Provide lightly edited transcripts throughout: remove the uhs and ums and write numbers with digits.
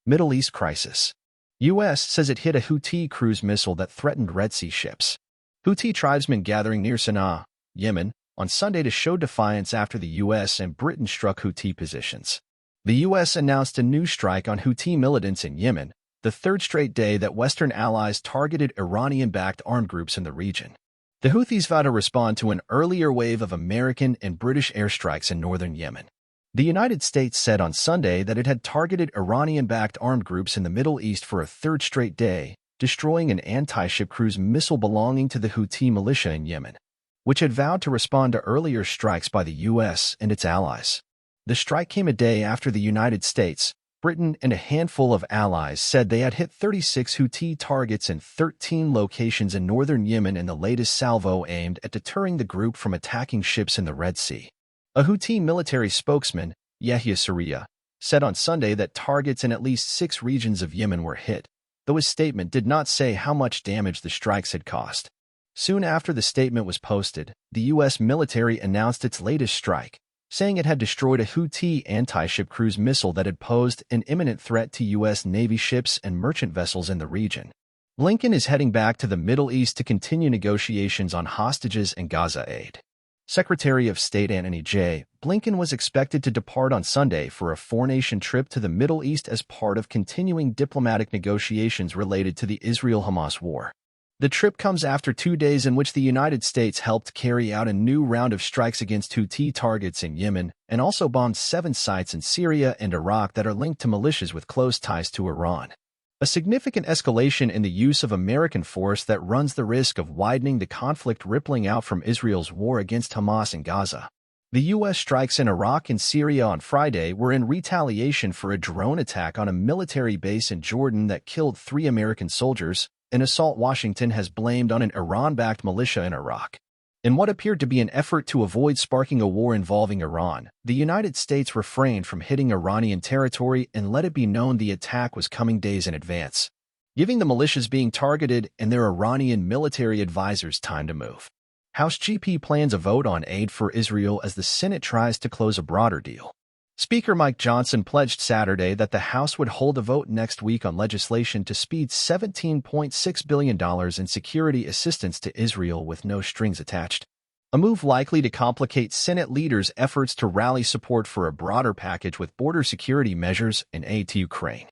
Middle East crisis. U.S. says it hit a Houthi cruise missile that threatened Red Sea ships. Houthi tribesmen gathering near Sana'a, Yemen, on Sunday to show defiance after the U.S. and Britain struck Houthi positions. The U.S. announced a new strike on Houthi militants in Yemen, the third straight day that Western allies targeted Iranian-backed armed groups in the region. The Houthis vowed to respond to an earlier wave of American and British airstrikes in northern Yemen. The United States said on Sunday that it had targeted Iranian-backed armed groups in the Middle East for a third straight day, destroying an anti-ship cruise missile belonging to the Houthi militia in Yemen, which had vowed to respond to earlier strikes by the U.S. and its allies. The strike came a day after the United States, Britain, and a handful of allies said they had hit 36 Houthi targets in 13 locations in northern Yemen in the latest salvo aimed at deterring the group from attacking ships in the Red Sea. A Houthi military spokesman, Yahya Sarea, said on Sunday that targets in at least 6 regions of Yemen were hit, though his statement did not say how much damage the strikes had caused. Soon after the statement was posted, the U.S. military announced its latest strike, saying it had destroyed a Houthi anti-ship cruise missile that had posed an imminent threat to U.S. Navy ships and merchant vessels in the region. Blinken is heading back to the Middle East to continue negotiations on hostages and Gaza aid. Secretary of State Antony J. Blinken was expected to depart on Sunday for a four-nation trip to the Middle East as part of continuing diplomatic negotiations related to the Israel-Hamas war. The trip comes after 2 days in which the United States helped carry out a new round of strikes against Houthi targets in Yemen and also bombed 7 sites in Syria and Iraq that are linked to militias with close ties to Iran. A significant escalation in the use of American force that runs the risk of widening the conflict rippling out from Israel's war against Hamas in Gaza. The U.S. strikes in Iraq and Syria on Friday were in retaliation for a drone attack on a military base in Jordan that killed 3 American soldiers, an assault Washington has blamed on an Iran-backed militia in Iraq. In what appeared to be an effort to avoid sparking a war involving Iran, the United States refrained from hitting Iranian territory and let it be known the attack was coming days in advance, giving the militias being targeted and their Iranian military advisors time to move. House GP plans a vote on aid for Israel as the Senate tries to close a broader deal. Speaker Mike Johnson pledged Saturday that the House would hold a vote next week on legislation to speed $17.6 billion in security assistance to Israel with no strings attached, a move likely to complicate Senate leaders' efforts to rally support for a broader package with border security measures and aid to Ukraine.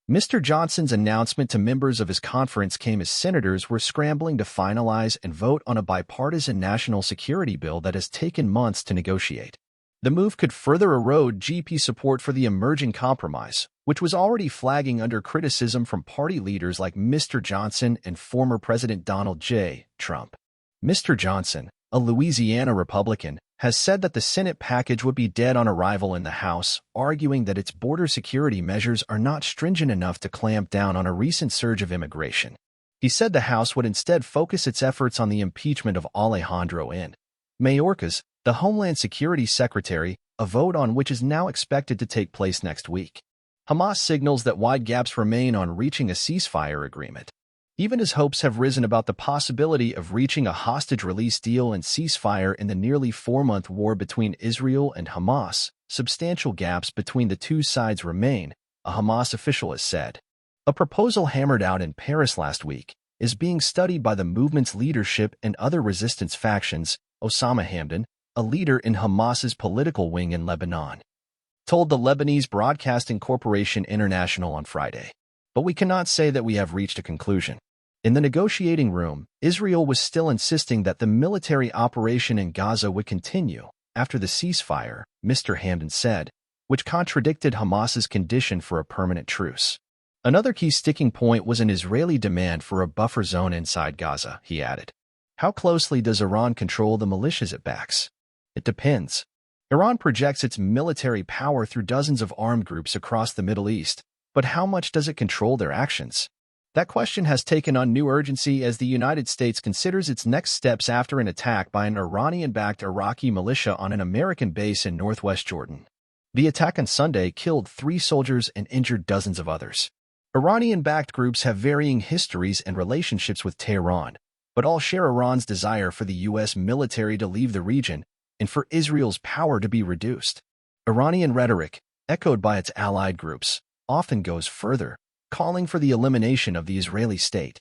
Mr. Johnson's announcement to members of his conference came as senators were scrambling to finalize and vote on a bipartisan national security bill that has taken months to negotiate. The move could further erode GP support for the emerging compromise, which was already flagging under criticism from party leaders like Mr. Johnson and former President Donald J. Trump. Mr. Johnson, a Louisiana Republican, has said that the Senate package would be dead on arrival in the House, arguing that its border security measures are not stringent enough to clamp down on a recent surge of immigration. He said the House would instead focus its efforts on the impeachment of Alejandro N. Mayorkas, the Homeland Security Secretary, a vote on which is now expected to take place next week. Hamas signals that wide gaps remain on reaching a ceasefire agreement. Even as hopes have risen about the possibility of reaching a hostage release deal and ceasefire in the nearly 4-month war between Israel and Hamas, substantial gaps between the two sides remain, a Hamas official has said. A proposal hammered out in Paris last week is being studied by the movement's leadership and other resistance factions. Osama Hamdan, a leader in Hamas's political wing in Lebanon, told the Lebanese Broadcasting Corporation International on Friday. But we cannot say that we have reached a conclusion. In the negotiating room, Israel was still insisting that the military operation in Gaza would continue after the ceasefire, Mr. Hamdan said, which contradicted Hamas's condition for a permanent truce. Another key sticking point was an Israeli demand for a buffer zone inside Gaza, he added. How closely does Iran control the militias it backs? It depends. Iran projects its military power through dozens of armed groups across the Middle East, but how much does it control their actions? That question has taken on new urgency as the United States considers its next steps after an attack by an Iranian-backed Iraqi militia on an American base in northwest Jordan. The attack on Sunday killed 3 soldiers and injured dozens of others. Iranian-backed groups have varying histories and relationships with Tehran, but all share Iran's desire for the U.S. military to leave the region and for Israel's power to be reduced. Iranian rhetoric, echoed by its allied groups, often goes further, calling for the elimination of the Israeli state.